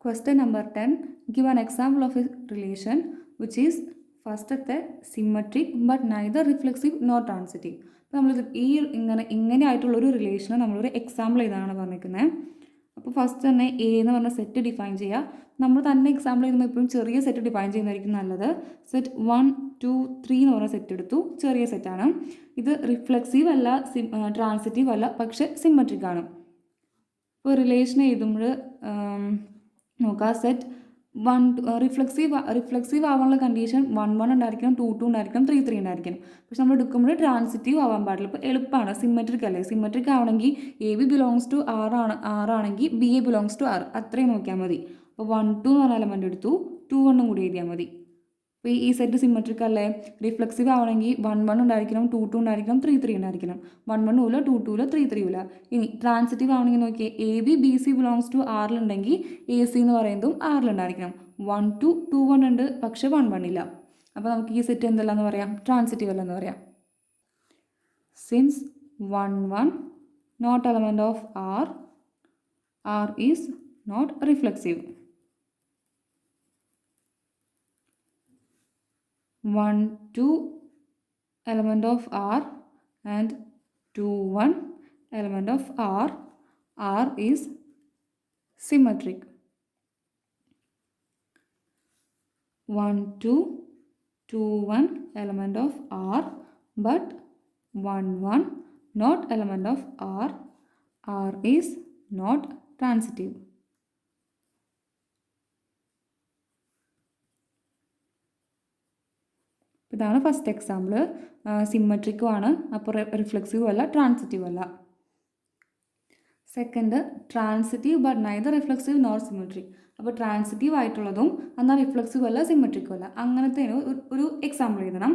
Question number 10. Give an example of a relation which is ഫസ്റ്റത്തെ symmetric but neither reflexive nor transitive. അപ്പോൾ നമ്മളിത് ഇങ്ങനെ ആയിട്ടുള്ളൊരു റിലേഷന് നമ്മളൊരു എക്സാമ്പിൾ ചെയ്താണ് പറഞ്ഞിരിക്കുന്നത്. അപ്പോൾ ഫസ്റ്റ് തന്നെ എ എന്ന് പറഞ്ഞ സെറ്റ് ഡിഫൈൻ ചെയ്യുക. നമ്മൾ തന്നെ എക്സാമ്പിൾ ചെയ്യുമ്പോൾ എപ്പോഴും ചെറിയ സെറ്റ് ഡിഫൈൻ ചെയ്യുന്നതായിരിക്കും നല്ലത്. സെറ്റ് 1, 2, 3 എന്ന് പറഞ്ഞ സെറ്റ് എടുത്തു, ചെറിയ സെറ്റാണ്. ഇത് റിഫ്ലെക്സീവ് അല്ല, ട്രാൻസിറ്റീവ് അല്ല, പക്ഷെ സിമ്മട്രിക് ആണ്. ഇപ്പോൾ റിലേഷൻ എഴുതുമ്പോൾ നോക്കുക, സെറ്റ് 1 റിഫ്ലെക്സീവ് ആവാനുള്ള കണ്ടീഷൻ 1 ഉണ്ടായിരിക്കണം, 2 ഉണ്ടായിരിക്കണം, 3 ഉണ്ടായിരിക്കണം. പക്ഷെ നമ്മൾ എടുക്കുമ്പോൾ ട്രാൻസിറ്റീവ് ആവാൻ പാടില്ല. ഇപ്പോൾ എളുപ്പമാണ്, സിമ്മട്രിക് അല്ലേ. സിമ്മട്രിക് ആവണമെങ്കിൽ എ ബി ബിലോങ്സ് ടു ആറാണെങ്കിൽ B A belongs to R, അത്രയും നോക്കിയാൽ മതി. അപ്പോൾ 1, 2 എന്ന് പറഞ്ഞ എലമെൻ്റ് എടുത്തു, 2, 1 കൂടി എഴുതിയാൽ മതി. അപ്പോൾ ഈ സെറ്റ് സിമ്മട്രിക് അല്ലേ. റിഫ്ലെക്സീവ് ആവണമെങ്കിൽ 1 ഉണ്ടായിരിക്കണം, 2 ഉണ്ടായിരിക്കണം, 3 ഉണ്ടായിരിക്കണം. 1 ഇല്ല, 2 ഇല്ല, 3 ഇല്ല. ഇനി ട്രാൻസിറ്റീവ് ആവണമെങ്കിൽ നോക്കിയാൽ A B B C belongs to ആറിലുണ്ടെങ്കിൽ എ സി എന്ന് പറയുന്നതും ആറിലുണ്ടായിരിക്കണം. 1, 2, 2, 1 ഉണ്ട്, പക്ഷെ 1 ഇല്ല. അപ്പോൾ നമുക്ക് ഈ സെറ്റ് എന്തെല്ലാന്ന് പറയാം, ട്രാൻസിറ്റീവ് അല്ലെന്ന് പറയാം. Since 1, 1 not element of R is not reflexive. 1, 2 element of R and 2, 1 element of R is symmetric. 1, 2, 2, 1 element of R, but 1, 1 not element of R is not transitive. ഇതാണ് ഫസ്റ്റ് എക്സാമ്പിൾ. സിമ്മട്രിക്കും ആണ്, അപ്പോൾ റിഫ്ലെക്സീവും അല്ല, transitive അല്ല. Second, transitive but neither reflexive nor symmetric. അപ്പോൾ transitive ആയിട്ടുള്ളതും എന്നാൽ reflexive അല്ല, സിമ്മട്രിക്കും അല്ല, അങ്ങനത്തെ ഒരു എക്സാമ്പിൾ എഴുതണം.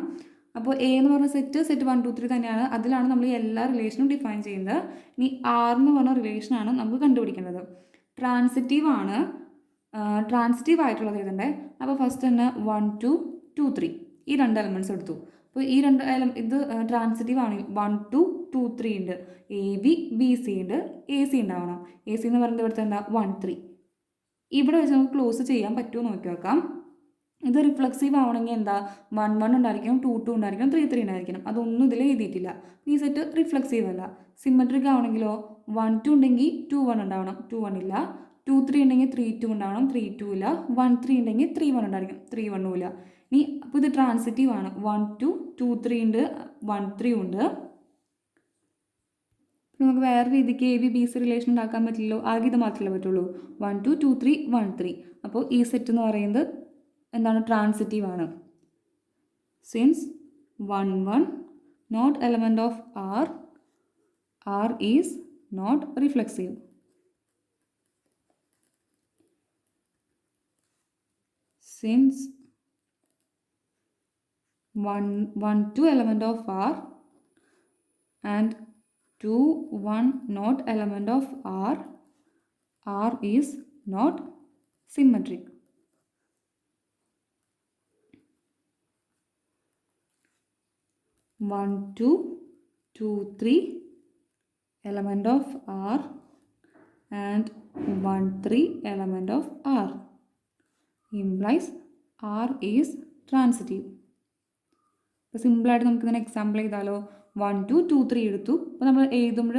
അപ്പോൾ എ എന്ന് പറഞ്ഞ സെറ്റ് 1, 2, 3 തന്നെയാണ്. അതിലാണ് നമ്മൾ എല്ലാ റിലേഷനും ഡിഫൈൻ ചെയ്യുന്നത്. ഇനി ആർ എന്ന് പറഞ്ഞ റിലേഷനാണ് നമുക്ക് കണ്ടുപിടിക്കേണ്ടത്. ട്രാൻസിറ്റീവ് ആയിട്ടുള്ളത് എഴുതണ്ടേ. അപ്പോൾ ഫസ്റ്റ് തന്നെ 1, 2, 2, 3 ഈ 2 എലമെൻറ്റ്സ് എടുത്തു. അപ്പോൾ ഈ 2 ഇത് ട്രാൻസിറ്റീവ് ആണെങ്കിൽ 1, 2, 2, 3 ഉണ്ട്. എ ബി ബി സി ഉണ്ട്, എ സി ഉണ്ടാവണം. എ സി എന്ന് പറയുന്നത് ഇവിടുത്തെ എന്താ 1, 3. ഇവിടെ വെച്ച് നമുക്ക് ക്ലോസ് ചെയ്യാൻ പറ്റുമോ നോക്കി നോക്കാം. ഇത് റിഫ്ലെക്സീവ് ആവണമെങ്കിൽ എന്താ 1, 1 ഉണ്ടായിരിക്കണം, 2 ഉണ്ടായിരിക്കണം, 3 ഉണ്ടായിരിക്കണം. അതൊന്നും ഇതിൽ എഴുതിയിട്ടില്ല. ഈ സെറ്റ് റിഫ്ലെക്സീവ് അല്ല. സിമ്മട്രിക് ആവണമെങ്കിലോ 1, 2 ഉണ്ടെങ്കിൽ 2, 1 ഉണ്ടാവണം, 2, 1 ഇല്ല. 2, 3 ഉണ്ടെങ്കിൽ 3, 2 ഉണ്ടാവണം, 3, 2 ഇല്ല. 1, 3 ഉണ്ടെങ്കിൽ 3, 1 ഉണ്ടായിരിക്കും, 3, 1 ഇല്ല. ഇനി അപ്പോൾ ഇത് ട്രാൻസിറ്റീവ് ആണ്. 1, 2, 2, 3 ഉണ്ട്, 1, 3 ഉണ്ട്. നമുക്ക് വേറെ രീതിക്ക് A B B C relation ഉണ്ടാക്കാൻ പറ്റില്ലല്ലോ, ആകെ ഇത് മാത്രമല്ലേ പറ്റുള്ളൂ. 1, 2, 2, 3, 1, 3. അപ്പോൾ ഈ സെറ്റ് എന്ന് പറയുന്നത് എന്താണ്, ട്രാൻസിറ്റീവ് ആണ്. Since 1, 1 not element of R is not reflexive. Since 1, 2 element of R and 2, 1 not element of R is not symmetric. One, 2, 2, 3 element of R and 1, 3 element of R implies R is transitive. ഇപ്പോൾ സിമ്പിളായിട്ട് നമുക്കിതിന് example ചെയ്താലോ. 1, 2, 2, 3 എടുത്തു. അപ്പോൾ നമ്മൾ എഴുതുമ്പോൾ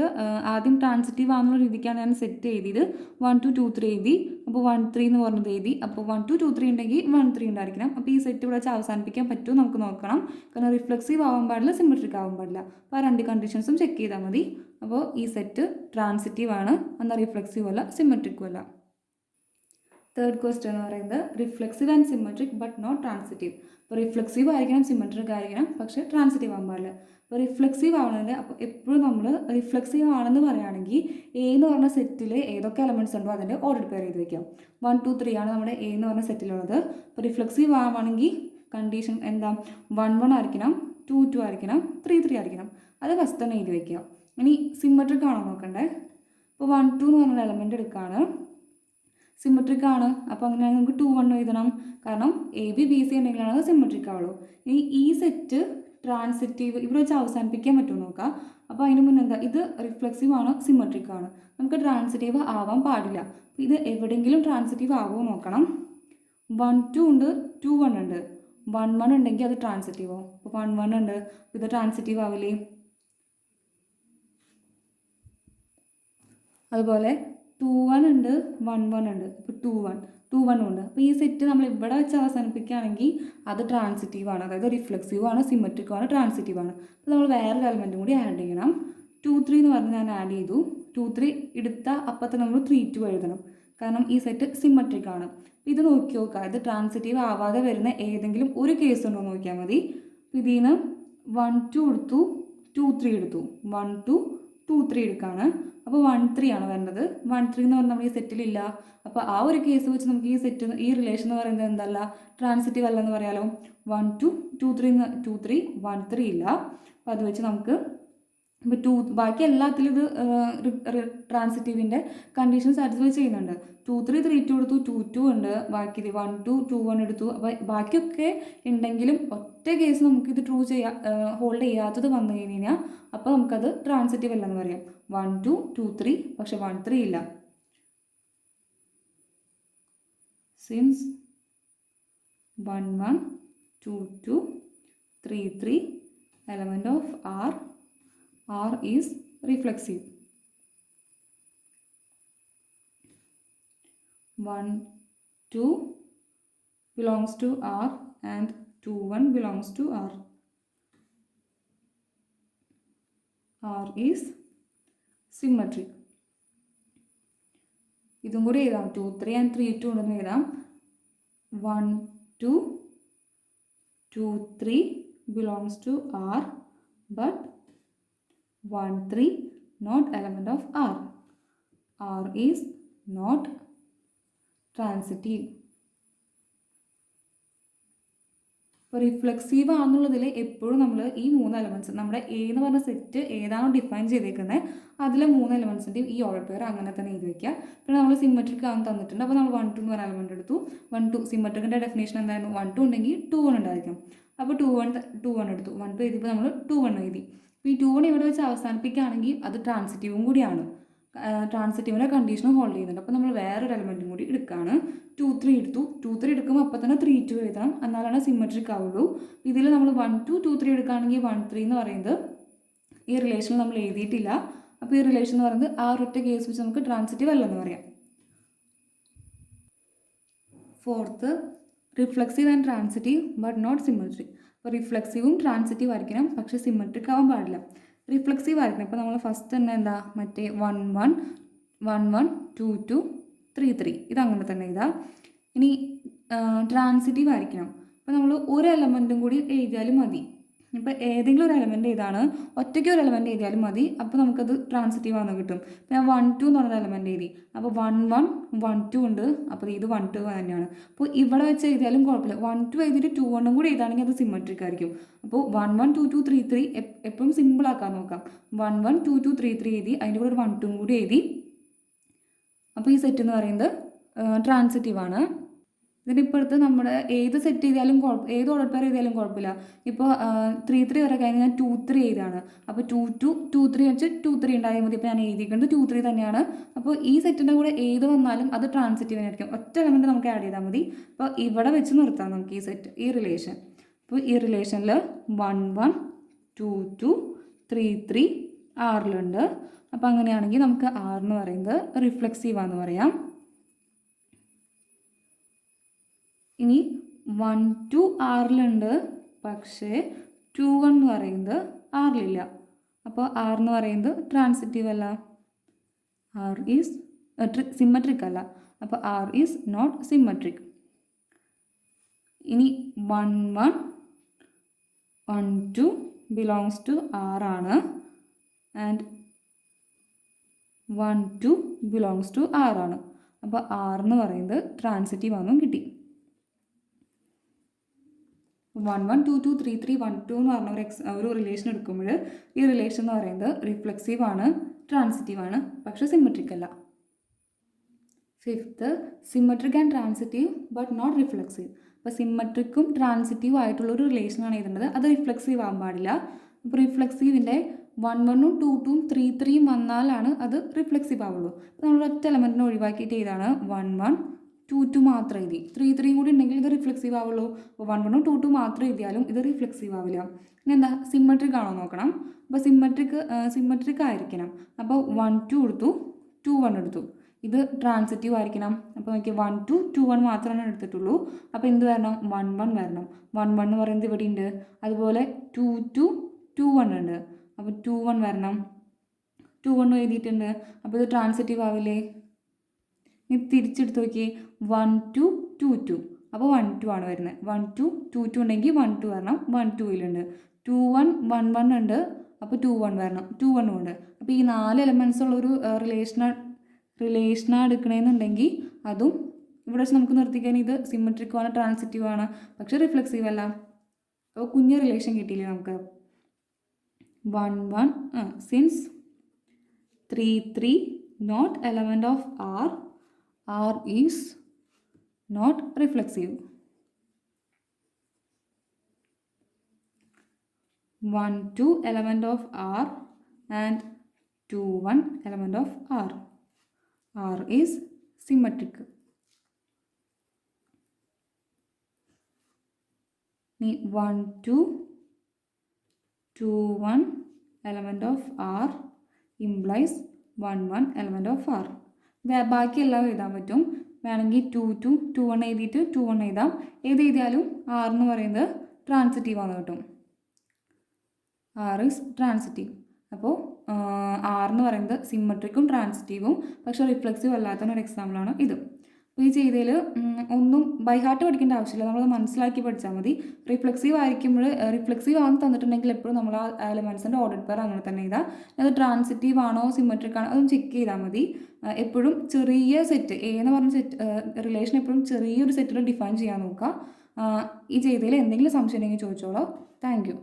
ആദ്യം transitive ആണെന്നുള്ള രീതിക്കാണ് ഞാൻ സെറ്റ് എഴുതിയത്. 1, 2, 2, 3 എഴുതി. അപ്പോൾ 1, 3 എന്ന് പറഞ്ഞത് എഴുതി. അപ്പോൾ 1, 2, 2, 3 ഉണ്ടെങ്കിൽ 1, 3 ഉണ്ടായിരിക്കണം. അപ്പോൾ ഈ സെറ്റ് ഇവിടെ വെച്ച് അവസാനിപ്പിക്കാൻ പറ്റുമോ നമുക്ക് നോക്കണം. കാരണം റിഫ്ലെക്സീവ് ആവാൻ പാടില്ല, സിമ്മട്രിക് ആവാൻ പാടില്ല. അപ്പോൾ ആ 2 കണ്ടീഷൻസും ചെക്ക് ചെയ്താൽ മതി. അപ്പോൾ ഈ സെറ്റ് ട്രാൻസിറ്റീവ് ആണ്, എന്നാൽ റിഫ്ലെക്സീവ് അല്ല, സിമ്മട്രിക്കും അല്ല. തേർഡ് ക്വസ്റ്റ്യൻ എന്ന് പറയുന്നത് reflexive and symmetric but not transitive. അപ്പോൾ റിഫ്ലെക്സീവ് ആയിരിക്കണം, സിമ്മട്രിക് ആയിരിക്കണം, പക്ഷേ ട്രാൻസിറ്റീവ് ആകാൻ പാടില്ല. അപ്പോൾ റിഫ്ലെക്സീവ് ആവണത്, അപ്പോൾ എപ്പോഴും നമ്മൾ റിഫ്ലെക്സീവ് ആണെന്ന് പറയുകയാണെങ്കിൽ എ എന്ന് പറഞ്ഞ സെറ്റിൽ ഏതൊക്കെ എലമെൻറ്റ്സ് ഉണ്ടോ അതിൻ്റെ ഓർഡർ പെയർ ചെയ്ത് വയ്ക്കാം. 1, 2, 3 ആണ് നമ്മുടെ എ എന്ന് പറഞ്ഞ സെറ്റിലുള്ളത്. അപ്പോൾ റിഫ്ലെക്സീവ് ആവുകയാണെങ്കിൽ കണ്ടീഷൻ എന്താ, 1, 1 ആയിരിക്കണം, 2, 2 ആയിരിക്കണം, 3, 3 ആയിരിക്കണം. അത് ഫസ്റ്റ് തന്നെ എഴുതി വയ്ക്കുക. ഇനി സിമ്മട്രിക് ആണോ നോക്കണ്ടേ. ഇപ്പോൾ 1, 2 എന്ന് പറഞ്ഞ എലമെൻറ്റ് എടുക്കുകയാണ്, സിമ്മട്രിക് ആണ്. അപ്പോൾ അങ്ങനെയാണെങ്കിൽ നമുക്ക് 2, 1 എഴുതണം. കാരണം എ ബി ബി സി ഉണ്ടെങ്കിലാണ് അത് സിമ്മട്രിക് ആവുള്ളൂ. ഇനി ഈ സെറ്റ് ട്രാൻസിറ്റീവ് ഇവിടെ വെച്ച് അവസാനിപ്പിക്കാൻ പറ്റുമോ നോക്കാം. അപ്പോൾ അതിന് മുന്നേ എന്താ, ഇത് റിഫ്ലെക്സീവ് ആണോ സിമെട്രിക് ആണ്, നമുക്ക് ട്രാൻസിറ്റീവ് ആവാൻ പാടില്ല. ഇത് എവിടെയെങ്കിലും ട്രാൻസിറ്റീവ് ആവുമോ നോക്കണം. 1 2 ഉണ്ട്, 2 1 ഉണ്ട്. 1 1 ഉണ്ടെങ്കിൽ അത് ട്രാൻസിറ്റീവ് ആവും. അപ്പോൾ 1 1 ഉണ്ട്, ഇത് ട്രാൻസിറ്റീവ് ആവില്ലേ. അതുപോലെ 2 1 ഉണ്ട്, 1 1 ഉണ്ട്. ഇപ്പോൾ 2 1 2 1 ഉണ്ട്. അപ്പോൾ ഈ സെറ്റ് നമ്മൾ ഇവിടെ വെച്ച് അവസാനിപ്പിക്കുകയാണെങ്കിൽ അത് ട്രാൻസിറ്റീവ് ആണ്, അതായത് റിഫ്ലെക്സീവ് ആണ്, സിമെട്രിക് ആണ്, ട്രാൻസിറ്റീവ് ആണ്. അപ്പോൾ നമ്മൾ വേറൊരു എലമെൻറ്റും കൂടി ആഡ് ചെയ്യണം. 2 3 എന്ന് പറഞ്ഞ് ഞാൻ ആഡ് ചെയ്തു. 2 3 എടുത്ത അപ്പത്തെ നമ്മൾ 3 2 എഴുതണം, കാരണം ഈ സെറ്റ് സിമെട്രിക് ആണ്. ഇത് നോക്കി നോക്കുക, ഇത് ട്രാൻസിറ്റീവ് ആവാതെ വരുന്ന ഏതെങ്കിലും ഒരു കേസ് ഉണ്ടോ എന്ന് നോക്കിയാൽ മതി. അപ്പോൾ ഇതിൽ നിന്ന് 1 2 എടുത്തു, 2 3 എടുത്തു, 1 2 2 3 എടുക്കുകയാണ്. അപ്പോൾ 1 3 ആണ് വരുന്നത്. 1 3 എന്ന് പറഞ്ഞാൽ നമ്മൾ ഈ സെറ്റിലില്ല. അപ്പോൾ ആ ഒരു കേസ് വെച്ച് നമുക്ക് ഈ സെറ്റ്, ഈ റിലേഷൻ എന്ന് പറയുന്നത് എന്തല്ല, ട്രാൻസിറ്റീവ് അല്ലെന്ന് പറയാലോ. 1 2 2 3 1 3 ഇല്ല. അപ്പോൾ അത് വെച്ച് നമുക്ക് ഇപ്പോൾ ബാക്കി എല്ലാത്തിലും ഇത് ട്രാൻസിറ്റീവിൻ്റെ കണ്ടീഷൻ സാറ്റിസ്ഫൈ ചെയ്യുന്നുണ്ട്. 2 3 3 2 എടുത്തു, 2 2 ഉണ്ട്, ബാക്കി 1 2 2 1 എടുത്തു. അപ്പോൾ ബാക്കിയൊക്കെ ഉണ്ടെങ്കിലും ഒറ്റ കേസ് നമുക്കിത് ഹോൾഡ് ചെയ്യാത്തത് വന്നു കഴിഞ്ഞാൽ അപ്പോൾ നമുക്കത് ട്രാൻസിറ്റീവ് അല്ലെന്ന് പറയാം. 1 2 2 3, പക്ഷെ 1 3 ഇല്ല. Since 1 1 2 2 3 3 element of R is reflexive. 1 2 belongs to R and 2 1 belongs to R. R is symmetric. ഇതും കൂടി എഴുതാം. 2 3 and 3 2 ഉണ്ടെന്ന് എഴുതാം. 1 2 2 3 belongs to R, but 1 3 not element of R. R is not transitive. ഇപ്പോൾ റിഫ്ലെക്സീവ് ആണെന്നുള്ളതിൽ എപ്പോഴും നമ്മൾ ഈ 3 എലമെൻറ്റ്സ്, നമ്മുടെ എ എന്ന് പറഞ്ഞ സെറ്റ് ഏതാണോ ഡിഫൈൻ ചെയ്തേക്കുന്നത് അതിലെ 3 എലമെൻറ്റ്സിൻ്റെയും ഈ ഓർഡർ പെയർ അങ്ങനെ തന്നെ എഴുതി വയ്ക്കുക. പിന്നെ നമ്മൾ സിമെട്രിക് ആണെന്ന് തന്നിട്ടുണ്ട്. അപ്പോൾ നമ്മൾ 1 2 എന്ന് പറഞ്ഞ എലമെൻറ്റ് എടുത്തു. 1 2 സിമെട്രിക്കിൻ്റെ ഡെഫിനേഷൻ എന്തായിരുന്നു, 1 2 ഉണ്ടെങ്കിൽ 2 1 ഉണ്ടായിരിക്കും. അപ്പോൾ 2 1 എടുത്തു. 1 2 എഴുതിയപ്പോൾ നമ്മൾ 2 1 എഴുതി. അപ്പോൾ ഈ 2 1 ഇവിടെ വെച്ച് അവസാനിപ്പിക്കുകയാണെങ്കിൽ അത് ട്രാൻസിറ്റീവും കൂടിയാണ്, ട്രാൻസിറ്റീവിൻ്റെ കണ്ടീഷനും ഹോൾഡ് ചെയ്യുന്നുണ്ട്. അപ്പോൾ നമ്മൾ വേറൊരു എലമെൻറ്റും കൂടി എടുക്കുകയാണ്. 2 3 എടുത്തു. 2 3 എടുക്കുമ്പോൾ അപ്പോൾ തന്നെ 3 2 എഴുതണം, എന്നാലാണ് സിമെട്രിക് ആവുള്ളൂ. ഇതിൽ നമ്മൾ 1 2 2 3 എടുക്കുകയാണെങ്കിൽ 1 3 എന്ന് പറയുന്നത് ഈ റിലേഷനിൽ നമ്മൾ എഴുതിയിട്ടില്ല. അപ്പോൾ ഈ റിലേഷൻ എന്ന് പറയുന്നത് ആ ഒരൊറ്റ കേസ് വെച്ച് നമുക്ക് ട്രാൻസിറ്റീവ് അല്ലെന്ന് പറയാം. Fourth, reflexive and transitive but not symmetric. അപ്പോൾ റിഫ്ലെക്സീവും ട്രാൻസിറ്റീവ് ആയിരിക്കണം, പക്ഷേ സിമെട്രിക് ആവാൻ പാടില്ല. റിഫ്ലെക്സീവ് ആയിരിക്കണം. ഇപ്പോൾ നമ്മൾ ഫസ്റ്റ് തന്നെ എന്താ, മറ്റേ 1 1 1 1 2 2 3 3 ഇതങ്ങനെ തന്നെ ഇതാ. ഇനി ട്രാൻസിറ്റീവ് ആയിരിക്കണം. അപ്പോൾ നമ്മൾ ഒരു എലമെൻറ്റും കൂടി എഴുതിയാലും മതി. ഇപ്പോൾ ഏതെങ്കിലും ഒരു എലമെൻറ്റ് ഏതാണ്, ഒറ്റയ്ക്ക് ഒരു എലമെൻറ്റ് എഴുതിയാലും മതി, അപ്പോൾ നമുക്കത് ട്രാൻസിറ്റീവ് ആണെന്ന് കിട്ടും. ഇപ്പോൾ ഞാൻ 1 2 എന്ന് പറഞ്ഞ എലമെൻറ്റ് എഴുതി. അപ്പോൾ 1 1 1 2 ഉണ്ട്, അപ്പോൾ ഇത് 1 2 തന്നെയാണ്. അപ്പോൾ ഇവിടെ വെച്ച് എഴുതിയാലും കുഴപ്പമില്ല. 1 2 എഴുതിയിട്ട് 2 1 കൂടി എഴുതാണെങ്കിൽ അത് സിമെട്രിക് ആയിരിക്കും. അപ്പോൾ 1 1 2 2 3 3 എപ്പോഴും സിമ്പിൾ ആക്കാൻ നോക്കാം. 1 1 2 2 3 3 എഴുതി, അതിൻ്റെ കൂടെ ഒരു 1 2 കൂടി എഴുതി. അപ്പോൾ ഈ സെറ്റ് എന്ന് പറയുന്നത് ട്രാൻസിറ്റീവ് ആണ്. ഇതിനിപ്പോഴത്തെ നമ്മുടെ ഏത് സെറ്റ് ചെയ്താലും ഏത് ഓർഡർ പെയർ ചെയ്താലും കുഴപ്പമില്ല. ഇപ്പോൾ 3 3 വരെ കഴിഞ്ഞ് ഞാൻ 2 3 എഴുതാണ്. അപ്പോൾ 2 2 2 3 വെച്ച് 2 3 ഉണ്ടായാൽ മതി. ഇപ്പോൾ ഞാൻ എഴുതിക്കുന്നത് 2 3 തന്നെയാണ്. അപ്പോൾ ഈ സെറ്റിൻ്റെ കൂടെ ഏത് വന്നാലും അത് ട്രാൻസിറ്റീവ് ആയിരിക്കും. ഒറ്റ എലമെൻറ്റ് നമുക്ക് ആഡ് ചെയ്താൽ മതി. അപ്പോൾ ഇവിടെ വെച്ച് നിർത്താം നമുക്ക് ഈ സെറ്റ്, ഈ റിലേഷൻ. അപ്പോൾ ഈ റിലേഷനിൽ 1 1 2 2 3 3 ആറിലുണ്ട്. അപ്പോൾ അങ്ങനെയാണെങ്കിൽ നമുക്ക് R എന്ന് പറയുന്നത് റിഫ്ലെക്സീവ് ആണെന്ന് പറയാം. ഇനി 1 2 ആറിലുണ്ട്, പക്ഷേ 2 1 എന്ന് പറയുന്നത് ആറിലില്ല. അപ്പോൾ R എന്ന് പറയുന്നത് ട്രാൻസിറ്റീവ് അല്ല, R ഈസ് സിമെട്രിക് അല്ല. അപ്പോൾ R ഈസ് നോട്ട് സിമെട്രിക്. ഇനി 1 1 1 2 ബിലോങ്സ് ടു R ആണ്, ആൻഡ് 1 2 ബിലോങ്സ് ടു R ആണ്. അപ്പോൾ R എന്ന് പറയുന്നത് ട്രാൻസിറ്റീവ് ആണെന്നും കിട്ടി. 1 1 2 2 3 3 1 2 എന്ന് പറഞ്ഞ ഒരു റിലേഷൻ എടുക്കുമ്പോൾ ഈ റിലേഷൻ എന്ന് പറയുന്നത് റിഫ്ലെക്സീവ് ആണ്, ട്രാൻസിറ്റീവ് ആണ്, പക്ഷേ സിമെട്രിക് അല്ല. Fifth, symmetric and transitive but not reflexive. അപ്പോൾ സിമെട്രിക്കും ട്രാൻസിറ്റീവും ആയിട്ടുള്ളൊരു റിലേഷനാണ് എഴുതുന്നത്, അത് റിഫ്ലെക്സീവ് ആകാൻ പാടില്ല. അപ്പോൾ റിഫ്ലെക്സീവിൻ്റെ 1 1 2 2 3 3 വന്നാലാണ് അത് റിഫ്ലെക്സീവ് ആവുള്ളൂ. അപ്പോൾ നമ്മൾ ഒറ്റ എലമെൻറ്റിനെ ഒഴിവാക്കിയിട്ട് ഏതാണ് 1 1 2 2 മാത്രം എഴുതി. 3 3 കൂടി ഉണ്ടെങ്കിൽ ഇത് റിഫ്ലെക്സീവ് ആവുള്ളൂ. അപ്പോൾ 1 1 2 2 മാത്രം എഴുതിയാലും ഇത് റിഫ്ലെക്സീവ് ആവില്ല. ഇനി എന്താ സിമ്മട്രിക് ആണോ നോക്കണം. അപ്പോൾ സിമ്മട്രിക് ആയിരിക്കണം. അപ്പോൾ 1 2 എടുത്തു, 2 1 എടുത്തു. ഇത് ട്രാൻസിറ്റീവ് ആയിരിക്കണം. അപ്പോൾ നോക്കി 1 2 2 1 മാത്രമാണ് എടുത്തിട്ടുള്ളൂ. അപ്പോൾ എന്ത് വരണം 1 1 വരണം. 1 1 എന്ന് പറയുന്നത് ഇവിടെ ഉണ്ട്. അതുപോലെ 2 2 2 1 ഉണ്ട്. അപ്പോൾ 2 1 വരണം. 2 1 എഴുതിയിട്ടുണ്ട്. അപ്പോൾ ഇത് ട്രാൻസിറ്റീവ് ആവില്ലേ. ഇനി തിരിച്ചെടുത്ത് നോക്കിയേ 1 2 2 2. അപ്പോൾ 1 2 ആണ് വരുന്നത്. 1 2 2 2 ഉണ്ടെങ്കിൽ 1 2 വരണം. 1 2 2 1 1 1 ഉണ്ട്. അപ്പോൾ 2 1 വരണം. 2 1 ഉണ്ട്. അപ്പോൾ ഈ 4 എലമെൻറ്റ്സ് ഉള്ളൊരു റിലേഷനാണ് എടുക്കണമെന്നുണ്ടെങ്കിൽ അതും ഇവിടെ വെച്ച് നമുക്ക് നിർത്തിക്കാൻ ഇത് സിമ്മട്രിക് ആണ്, ട്രാൻസിറ്റീവ് ആണ്, പക്ഷേ റിഫ്ലെക്സീവ് അല്ല. അപ്പോൾ കുഞ്ഞ് റിലേഷൻ കിട്ടിയില്ലേ നമുക്ക്. 1 1 since 3 3 not element of R is not reflexive. 1 2 element of R and 2 1 element of R. R is symmetric. 1 2 2 1 element of R implies 1 1 element of R. ബാക്കി എല്ലാം എഴുതാൻ പറ്റും. വേണമെങ്കിൽ 2 2 2 1 എഴുതിയിട്ട് 2 1 എഴുതാം. ഏത് എഴുതിയാലും R എന്ന് പറയുന്നത് ട്രാൻസിറ്റീവ് ആണ് കിട്ടും. R is transitive. അപ്പോൾ R എന്ന് പറയുന്നത് സിമ്മട്രിക്കും ട്രാൻസിറ്റീവും പക്ഷേ റിഫ്ലെക്സീവ് അല്ലാത്ത ഒരു എക്സാമ്പിളാണ് ഇത്. അപ്പോൾ ഈ ചെയ്തതിൽ ഒന്നും ബൈ ഹാർട്ട് പഠിക്കേണ്ട ആവശ്യമില്ല. നമ്മൾ മനസ്സിലാക്കി പഠിച്ചാൽ മതി. റിഫ്ലെക്സീവ് ആണെന്ന് തന്നിട്ടുണ്ടെങ്കിൽ എപ്പോഴും നമ്മൾ ആ എലമെൻസിൻ്റെ ഓർഡർ പെയർ അങ്ങനെ തന്നെ എഴുതാം. അത് ട്രാൻസിറ്റീവ് ആണോ സിമ്മട്രിക് ആണോ അതും ചെക്ക് ചെയ്താൽ മതി. എപ്പോഴും ചെറിയ സെറ്റ് എന്ന് പറഞ്ഞ റിലേഷൻ എപ്പോഴും ചെറിയൊരു സെറ്റിൽ ഡിഫൈൻ ചെയ്യാൻ നോക്കുക. ഈ ചെയ്തതിൽ എന്തെങ്കിലും സംശയം ഉണ്ടെങ്കിൽ ചോദിച്ചോളൂ. Thank you.